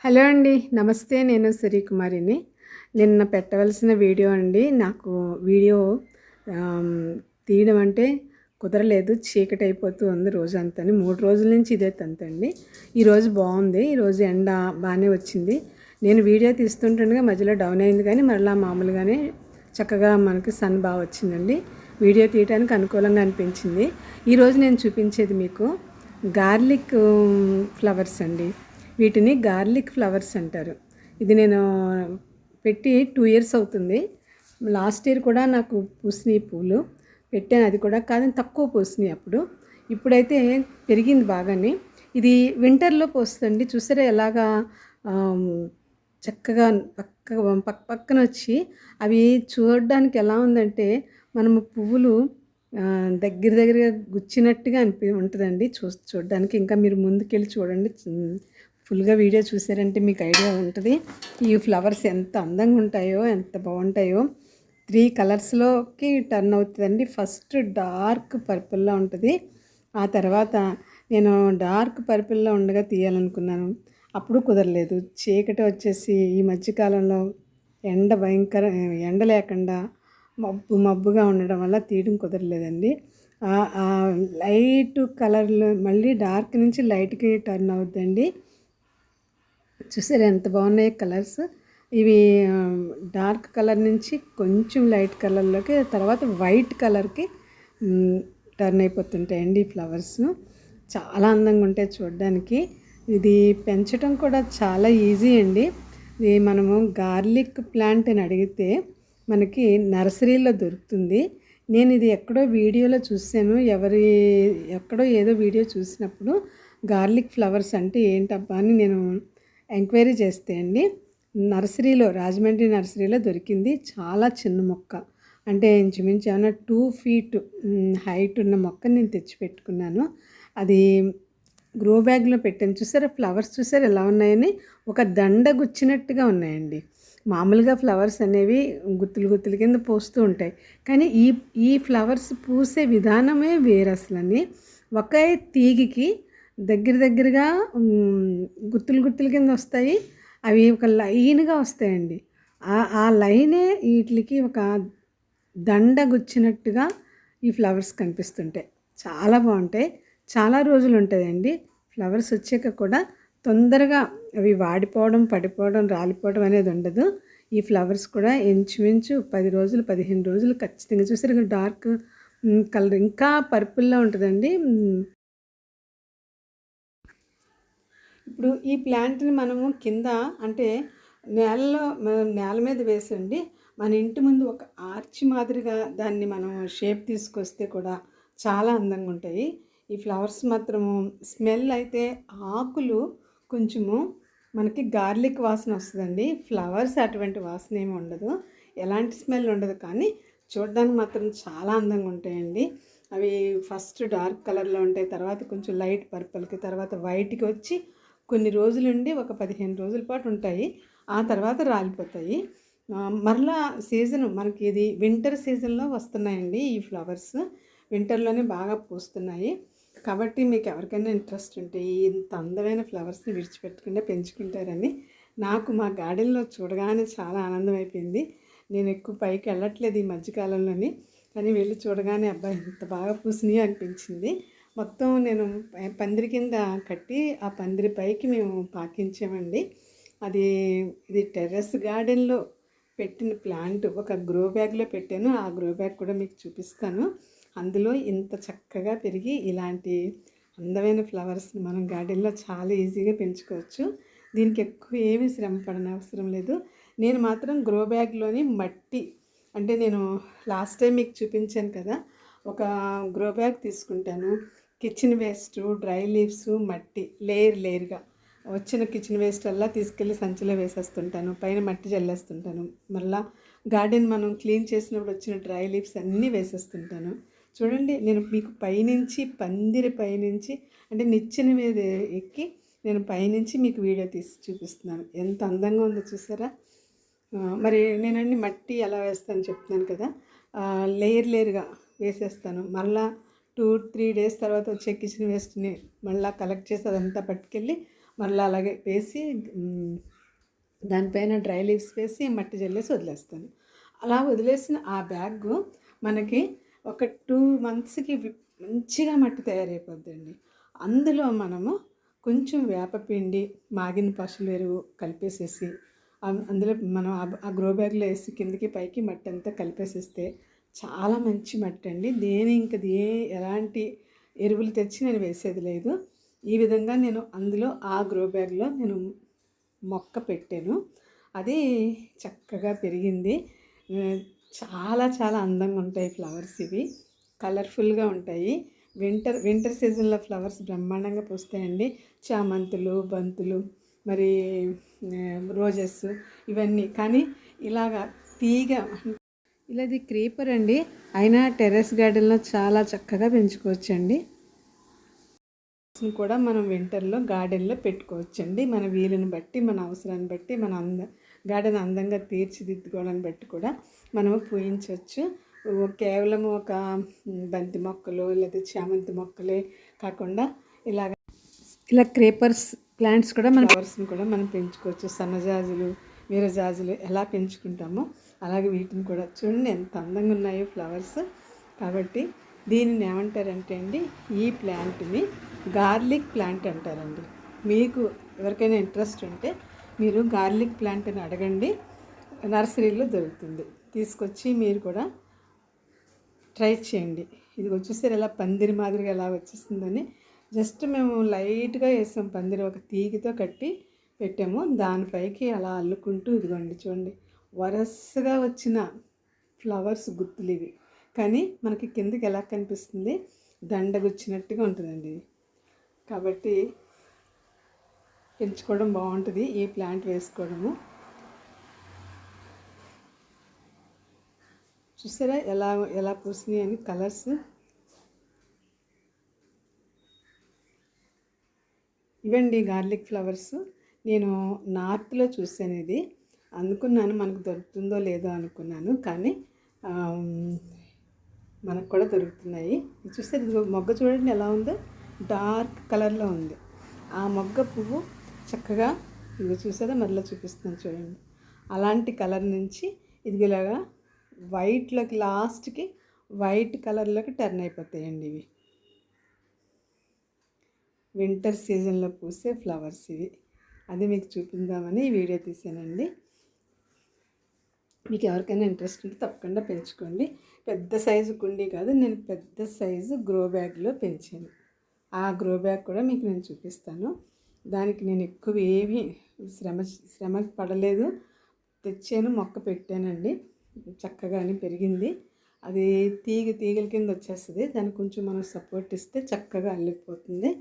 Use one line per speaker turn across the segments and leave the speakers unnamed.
Hello అండి. నమస్తే. నేను సిరికుమారిని. నిన్న పెట్టవలసిన వీడియో అండి. నాకు వీడియో ఆహ్, తీయడం అంటే కుదరలేదు. చీకటయిపోతూ ఉంది రోజంతాని. 3 రోజుల నుంచి ఇదే తంతండి. ఈరోజు బావుంది. ఈరోజు ఎండ బానే వచ్చింది. నేను వీడియో తీస్తుంటుండగా మధ్యలో డౌన్ అయింది కానీ మరలా మామూలుగానే చక్కగా మనకి సన్ బా వచ్చిందండి. వీడియో తీయటానికి అనుకూలంగా అనిపించింది. ఈరోజు నేను చూపించేది మీకు గార్లిక్ ఫ్లవర్స్ అండి. వీటిని గార్లిక్ ఫ్లవర్స్ అంటారు. ఇది నేను పెట్టి 2 ఇయర్స్ అవుతుంది. లాస్ట్ ఇయర్ కూడా నాకు పూసినాయి పూలు. పెట్టాను, అది కూడా కానీ తక్కువ పూసినాయి అప్పుడు. ఇప్పుడైతే పెరిగింది బాగానే. ఇది వింటర్‌లో పూస్తదండి. చూసారా ఎలాగా ఆహ్, చక్కగా పక్కన వచ్చి అవి చూడడానికి ఎలా ఉందంటే మనము పువ్వులు దగ్గరగా గుచ్చినట్టుగా ఉంటదండి చూడడానికి. ఇంకా మీరు ముందుకెళ్ళి చూడండి. ఫుల్గా వీడియో చూసారంటే మీకు ఐడియా ఉంటుంది ఈ ఫ్లవర్స్ ఎంత అందంగా ఉంటాయో, ఎంత బాగుంటాయో. 3 కలర్స్లోకి టర్న్ అవుతుందండి. ఫస్ట్ డార్క్ పర్పుల్లో ఉంటుంది. ఆ తర్వాత నేను డార్క్ పర్పుల్లో ఉండగా తీయాలనుకున్నాను. అప్పుడు కుదరలేదు. చీకటి వచ్చేసి ఈ మధ్యకాలంలో ఎండ లేకుండా మబ్బుగా ఉండడం వల్ల తీయడం కుదరలేదండి. లైట్ కలర్లో మళ్ళీ డార్క్ నుంచి లైట్కి టర్న్ అవుద్దండి. చూసారా ఎంత బాగున్నాయి కలర్స్. ఇవి డార్క్ కలర్ నుంచి కొంచెం లైట్ కలర్లోకి, తర్వాత వైట్ కలర్కి టర్న్ అయిపోతుంటాయండి ఈ ఫ్లవర్స్. చాలా అందంగా ఉంటాయి చూడడానికి. ఇది పెంచడం కూడా చాలా ఈజీ అండి. ఇది మనము గార్లిక్ ప్లాంట్ అని అడిగితే మనకి నర్సరీలో దొరుకుతుంది. నేను ఇది ఎక్కడో వీడియోలో చూసాను. ఎక్కడో ఏదో వీడియో చూసినప్పుడు గార్లిక్ ఫ్లవర్స్ అంటే ఏంటబ్బా అని నేను ఎంక్వైరీ చేస్తే అండి నర్సరీలో, రాజమండ్రి నర్సరీలో దొరికింది. చాలా చిన్న మొక్క, అంటే ఇంచుమించు ఏమన్నా 2 ఫీట్ హైట్ ఉన్న మొక్కని నేను తెచ్చిపెట్టుకున్నాను. అది గ్రో బ్యాగ్లో పెట్టాను. చూసారా ఫ్లవర్స్, చూసారా ఎలా ఉన్నాయని, ఒక దండ గుచ్చినట్టుగా ఉన్నాయండి. మామూలుగా ఫ్లవర్స్ అనేవి గుత్తులు కింద పూస్తూ ఉంటాయి, కానీ ఈ ఫ్లవర్స్ పూసే విధానమే వేరు అసలని. ఒకే తీగికి దగ్గరగా గుత్తులు కింద వస్తాయి. అవి ఒక లైన్గా వస్తాయండి. ఆ లైనే వీటికి ఒక దండ గుచ్చినట్టుగా ఈ ఫ్లవర్స్ కనిపిస్తుంటాయి. చాలా బాగుంటాయి. చాలా రోజులు ఉంటుందండి. ఫ్లవర్స్ వచ్చాక కూడా తొందరగా అవి వాడిపోవడం, పడిపోవడం, రాలిపోవడం అనేది ఉండదు. ఈ ఫ్లవర్స్ కూడా ఇంచుమించు 10 రోజులు, 15 రోజులు ఖచ్చితంగా. చూసారు డార్క్ కలర్ ఇంకా పర్పుల్లో ఉంటుందండి. ఇప్పుడు ఈ ప్లాంట్ని మనము కింద అంటే నేల మీద వేసండి మన ఇంటి ముందు ఒక ఆర్చ్ మాదిరిగా దాన్ని మనం షేప్ తీసుకొస్తే కూడా చాలా అందంగా ఉంటాయి ఈ ఫ్లవర్స్. మాత్రము స్మెల్ అయితే ఆకులు కొంచెము మనకి గార్లిక్ వాసన వస్తుందండి. ఫ్లవర్స్ అటువంటి వాసన ఏమి ఉండదు, ఎలాంటి స్మెల్ ఉండదు, కానీ చూడడానికి మాత్రం చాలా అందంగా ఉంటాయండి. అవి ఫస్ట్ డార్క్ కలర్లో ఉంటాయి, తర్వాత కొంచెం లైట్ పర్పుల్కి, తర్వాత వైట్కి వచ్చి కొన్ని రోజులుండి ఒక 15 రోజుల పాటు ఉంటాయి. ఆ తర్వాత రాలిపోతాయి. మరలా సీజను మనకి ఇది వింటర్ సీజన్లో వస్తున్నాయండి ఈ ఫ్లవర్స్. వింటర్లోనే బాగా పూస్తున్నాయి. కాబట్టి మీకు ఎవరికైనా ఇంట్రెస్ట్ ఉంటే ఇంత అందమైన ఫ్లవర్స్ని విడిచిపెట్టకుండా పెంచుకుంటారని నాకు మా గార్డెన్లో చూడగానే చాలా ఆనందం అయిపోయింది. నేను ఎక్కువ పైకి వెళ్ళట్లేదు ఈ మధ్యకాలంలోని, కానీ వెళ్ళి చూడగానే అబ్బాయి ఇంత బాగా పూసినాయి అనిపించింది. మొత్తం నేను పందిరి కింద కట్టి ఆ పందిరి పైకి మేము పాకించామండి. ఇది టెర్రస్ గార్డెన్లో పెట్టిన ప్లాంట్. ఒక గ్రో బ్యాగ్లో పెట్టాను. ఆ గ్రో బ్యాగ్ కూడా మీకు చూపిస్తాను. అందులో ఇంత చక్కగా పెరిగి ఇలాంటి అందమైన ఫ్లవర్స్ని మనం గార్డెన్లో చాలా ఈజీగా పెంచుకోవచ్చు. దీనికి ఎక్కువ ఏమీ శ్రమ పడని అవసరం లేదు. నేను మాత్రం గ్రో బ్యాగ్లోని మట్టి, అంటే నేను లాస్ట్ టైం మీకు చూపించాను కదా, ఒక గ్రో బ్యాగ్ తీసుకుంటాను. కిచెన్ వేస్ట్, డ్రై లీవ్స్, మట్టి లేయర్గా వచ్చిన కిచెన్ వేస్ట్ అలా తీసుకెళ్ళి సంచిలో వేసేస్తుంటాను. పైన మట్టి చల్లేస్తుంటాను. మళ్ళీ గార్డెన్ మనం క్లీన్ చేసినప్పుడు వచ్చిన డ్రై లీవ్స్ అన్నీ వేసేస్తుంటాను. చూడండి, నేను మీకు పందిరి పైనుంచి అంటే నిచ్చెన మీద ఎక్కి నేను పైనుంచి మీకు వీడియో తీసి చూపిస్తున్నాను. ఎంత అందంగా ఉందో చూసారా. మరి నేనండి మట్టి ఎలా వేస్తాను చెప్తున్నాను కదా, లేయర్గా వేసేస్తాను. మళ్ళీ 2-3 డేస్ తర్వాత వచ్చే కిచెన్ వేస్ట్ని మళ్ళీ కలెక్ట్ చేసి అదంతా పట్టుకెళ్ళి మళ్ళీ అలాగే వేసి దానిపైన డ్రై లీవ్స్ వేసి మట్టి జల్లేసి వదిలేస్తాను. అలా వదిలేసిన ఆ బ్యాగ్ మనకి ఒక 2 మంత్స్కి మంచిగా మట్టి తయారైపోద్దండి. అందులో మనము కొంచెం వేపపిండి, మాగిన పశువుల ఎరువు కలిపేసేసి అందులో మనం ఆ గ్రో బ్యాగ్లో వేసి కిందకి పైకి మట్టి అంతా కలిపేసేస్తే చాలా మంచి మట్టి అండి. ఎలాంటి ఎరువులు తెచ్చి నేను వేసేది లేదు. ఈ విధంగా నేను అందులో ఆ గ్రో బ్యాగ్లో నేను మొక్క పెట్టాను. అది చక్కగా పెరిగింది. చాలా చాలా అందంగా ఉంటాయి ఫ్లవర్స్. ఇవి కలర్ఫుల్గా ఉంటాయి. వింటర్ సీజన్లో ఫ్లవర్స్ బ్రహ్మాండంగా పూస్తాయండి. చామంతులు, బంతులు, మరి రోజెస్ ఇవన్నీ. కానీ ఇలాగా తీగ ఇది క్రీపర్ అండి. అయినా టెర్రస్ గార్డెన్లో చాలా చక్కగా పెంచుకోవచ్చండి. కూడా మనం వింటర్లో గార్డెన్లో పెట్టుకోవచ్చండి. మన వీలుని బట్టి, మన అవసరాన్ని బట్టి, మన గార్డెన్ అందంగా తీర్చిదిద్దుకోవడాన్ని బట్టి కూడా మనము పూజించవచ్చు. కేవలం ఒక బంతి మొక్కలు లేదా చామంతి మొక్కలే కాకుండా ఇలా క్రీపర్స్ ప్లాంట్స్ కూడా మన ఫ్లవర్స్ని కూడా మనం పెంచుకోవచ్చు. సన్నజాజులు, వీరజాజులు ఎలా పెంచుకుంటామో అలాగే వీటిని కూడా చూడండి ఎంత అందంగా ఉన్నాయో ఫ్లవర్స్. కాబట్టి దీనిని ఏమంటారంటే అండి, ఈ ప్లాంట్ని గార్లిక్ ప్లాంట్ అంటారండి. మీకు ఎవరికైనా ఇంట్రెస్ట్ ఉంటే మీరు గార్లిక్ ప్లాంట్ని అడగండి, నర్సరీలో దొరుకుతుంది. తీసుకొచ్చి మీరు కూడా ట్రై చేయండి. ఇది వచ్చేసరి ఎలా పందిరి మాదిరిగా ఎలా వచ్చేస్తుందని జస్ట్ మేము లైట్గా వేసాం. పందిరి ఒక తీగితో కట్టి పెట్టాము. దానిపైకి అలా అల్లుకుంటూ ఇదిగోండి చూడండి వరసగా వచ్చిన ఫ్లవర్స్ గుత్తులు ఇవి. కానీ మనకి కిందకి ఎలా కనిపిస్తుంది, దండగుచ్చినట్టుగా ఉంటుందండి. కాబట్టి పెంచుకోవడం బాగుంటుంది ఈ ప్లాంట్ వేసుకోవడము. చూసారా ఎలా పూసినాయి అని కలర్స్. ఇవండి గార్లిక్ ఫ్లవర్స్. నేను నార్త్లో చూసాను, ఇది అనుకున్నాను మనకు దొరుకుతుందో లేదో అనుకున్నాను, కానీ మనకు కూడా దొరుకుతున్నాయి. చూస్తే మొగ్గ చూడండి ఎలా ఉందో, డార్క్ కలర్లో ఉంది. ఆ మొగ్గ పువ్వు చక్కగా ఇది చూసారా, మరలా చూపిస్తున్నాను చూడండి. అలాంటి కలర్ నుంచి ఇదిలాగా వైట్లోకి లాస్ట్కి వైట్ కలర్లోకి టర్న్ అయిపోతాయండి. ఇవి వింటర్ సీజన్లో పూసే ఫ్లవర్స్ ఇవి. అది మీకు చూపిందామని ఈ వీడియో తీసానండి. మీకు ఎవరికైనా ఇంట్రెస్ట్ ఉంటే తప్పకుండా పెంచుకోండి. పెద్ద సైజు కుండీ కాదు, నేను పెద్ద సైజు గ్రో బ్యాగ్లో పెంచాను. ఆ గ్రో బ్యాగ్ కూడా మీకు నేను చూపిస్తాను. దానికి నేను ఎక్కువ ఏమీ శ్రమ పడలేదు. తెచ్చాను, మొక్క పెట్టానండి, చక్కగానే పెరిగింది. అది తీగల కింద వచ్చేస్తుంది. దానికి కొంచెం మనం సపోర్ట్ ఇస్తే చక్కగా అల్లిపోతుంది.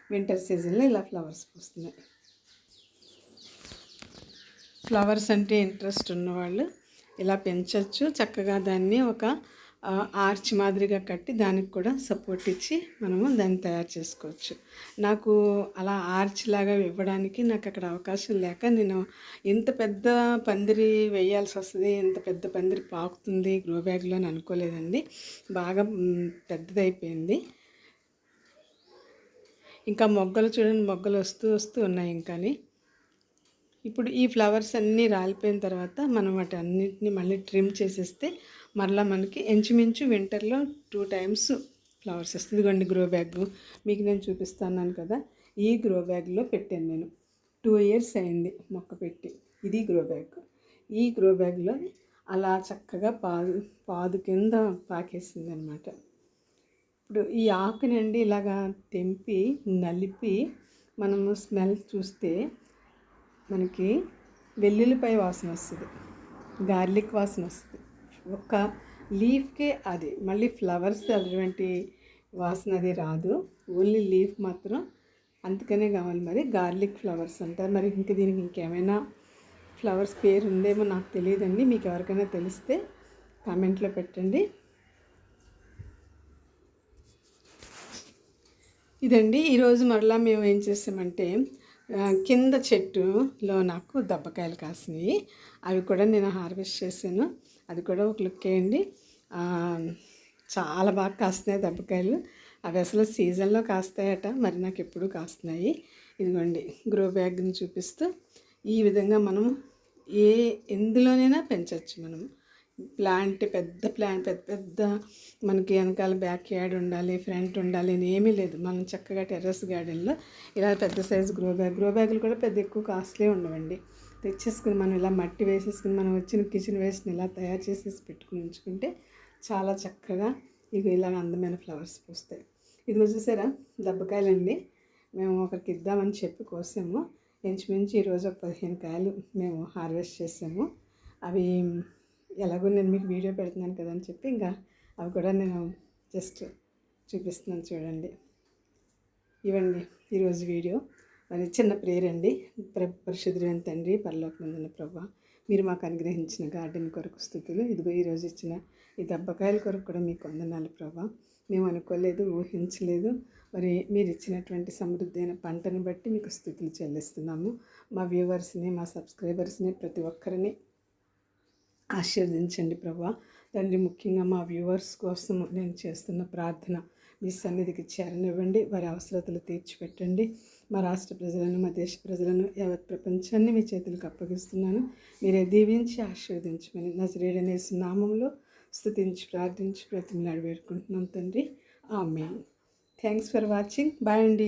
వింటర్ సీజన్లో ఇలా ఫ్లవర్స్ పూస్తున్నాయి. ఫ్లవర్స్ అంటే ఇంట్రెస్ట్ ఉన్నవాళ్ళు ఇలా పెంచవచ్చు. చక్కగా దాన్ని ఒక ఆర్చ్ మాదిరిగా కట్టి దానికి కూడా సపోర్ట్ ఇచ్చి మనము దాన్ని తయారు చేసుకోవచ్చు. నాకు అలా ఆర్చ్ లాగా ఇవ్వడానికి నాకు అక్కడ అవకాశం లేక నేను ఇంత పెద్ద పందిరి వేయాల్సి వస్తుంది, ఇంత పెద్ద పందిరి పాకుతుంది గ్రో బ్యాగ్లో అని అనుకోలేదండి. బాగా పెద్దదైపోయింది. ఇంకా మొగ్గలు చూడండి, మొగ్గలు వస్తూ ఉన్నాయి. ఇంకాని ఇప్పుడు ఈ ఫ్లవర్స్ అన్నీ రాలిపోయిన తర్వాత మనం వాటి అన్నింటినీ మళ్ళీ ట్రిమ్ చేసేస్తే మరలా మనకి ఇంచుమించు వింటర్లో 2 times ఫ్లవర్స్ వస్తుంది. ఇదిగోండి గ్రో బ్యాగ్ మీకు నేను చూపిస్తున్నాను కదా, ఈ గ్రో బ్యాగ్లో పెట్టాను నేను. 2 years అయింది మొక్క పెట్టి. ఇది గ్రో బ్యాగ్. ఈ గ్రో బ్యాగ్లో అలా చక్కగా పాదు కింద పాకేసింది అనమాట. ఇప్పుడు ఈ ఆకునండి ఇలాగా తెంపి నలిపి మనము స్మెల్ చూస్తే మనకి వెల్లుల్లిపాయ వాసన వస్తుంది, గార్లిక్ వాసన వస్తుంది. ఒక్క లీఫ్కే అది, మళ్ళీ ఫ్లవర్స్ అటువంటి వాసన అది రాదు, ఓన్లీ లీఫ్ మాత్రం. అందుకనే కావాలి మరి గార్లిక్ ఫ్లవర్స్ అంటారు. మరి దీనికి ఇంకేమైనా ఫ్లవర్స్ పేరు ఉందేమో నాకు తెలియదండి. మీకు ఎవరికైనా తెలిస్తే కామెంట్లో పెట్టండి. ఇదండి ఈరోజు మరలా మేము ఏం చేసామంటే, కింద చెట్టులో నాకు దబ్బకాయలు కాసినాయి. అవి కూడా నేను హార్వెస్ట్ చేశాను. అది కూడా ఒక లుక్ వేయండి. చాలా బాగా కాస్తున్నాయి దబ్బకాయలు. అవి అసలు సీజన్లో కాస్తాయట, మరి నాకు ఎప్పుడు కాస్తున్నాయి. ఇదిగోండి గ్రో బ్యాగ్ని చూపిస్తూ ఈ విధంగా మనం ఎందులోనైనా పెంచవచ్చు. మనం ప్లాంట్ పెద్ద పెద్ద మనకి వెనకాల బ్యాక్ యార్డ్ ఉండాలి, ఫ్రంట్ ఉండాలి అని ఏమీ లేదు. మనం చక్కగా టెర్రస్ గార్డెన్లో ఇలా పెద్ద సైజు గ్రో బ్యాగులు కూడా పెద్ద ఎక్కువ కాస్ట్లీ ఉండవండి. తెచ్చేసుకుని మనం ఇలా మట్టి వేసేసుకుని మనం వచ్చిన కిచెన్ వేస్ట్ని ఇలా తయారు చేసేసి పెట్టుకుని ఉంచుకుంటే చాలా చక్కగా ఇలా అందమైన ఫ్లవర్స్ పూస్తాయి. ఇది చూసారా దబ్బకాయలండి. మేము ఒకరికి ఇద్దామని చెప్పి కోసాము. ఇంచుమించు ఈరోజు ఒక 15 కాయలు మేము హార్వెస్ట్ చేసాము. అవి ఎలాగో నేను మీకు వీడియో పెడుతున్నాను కదా అని చెప్పి ఇంకా అవి కూడా నేను జస్ట్ చూపిస్తున్నాను చూడండి. ఇవ్వండి ఈరోజు వీడియో. మరి చిన్న ప్రేయర్ అండి. పరిశుద్ధుడైన తండ్రి, పరలోకమందున్న ప్రభువా, మీరు మాకు అనుగ్రహించిన గార్డెన్ కొరకు స్తుతులు. ఇదిగో ఈరోజు ఇచ్చిన ఈ దబ్బకాయల కొరకు కూడా మీకు వందనాలు ప్రభువా. మేము అనుకోలేదు, ఊహించలేదు. మరి మీరు ఇచ్చినటువంటి సమృద్ధైన పంటను బట్టి మీకు స్తుతులు చెల్లిస్తున్నాము. మా వ్యూవర్స్ని, మా సబ్స్క్రైబర్స్ని, ప్రతి ఒక్కరిని ఆశీర్వదించండి ప్రభువా. తండ్రి, ముఖ్యంగా మా వ్యూవర్స్ కోసం నేను చేస్తున్న ప్రార్థన మీ సన్నిధికి చేరనివ్వండి. వారి అవసరతలు తీర్చిపెట్టండి. మా రాష్ట్ర ప్రజలను, మా దేశ ప్రజలను, యావత్ ప్రపంచాన్ని మీ చేతులకు అప్పగిస్తున్నాను. మీరే దీవించి ఆశీర్వదించమని నజరేయుడైన యేసు నామములో స్తుతించి ప్రార్థించి ప్రతిమలాడి వేడుకుంటున్నాం తండ్రి. Amen. Thanks for watching. Bye అండి.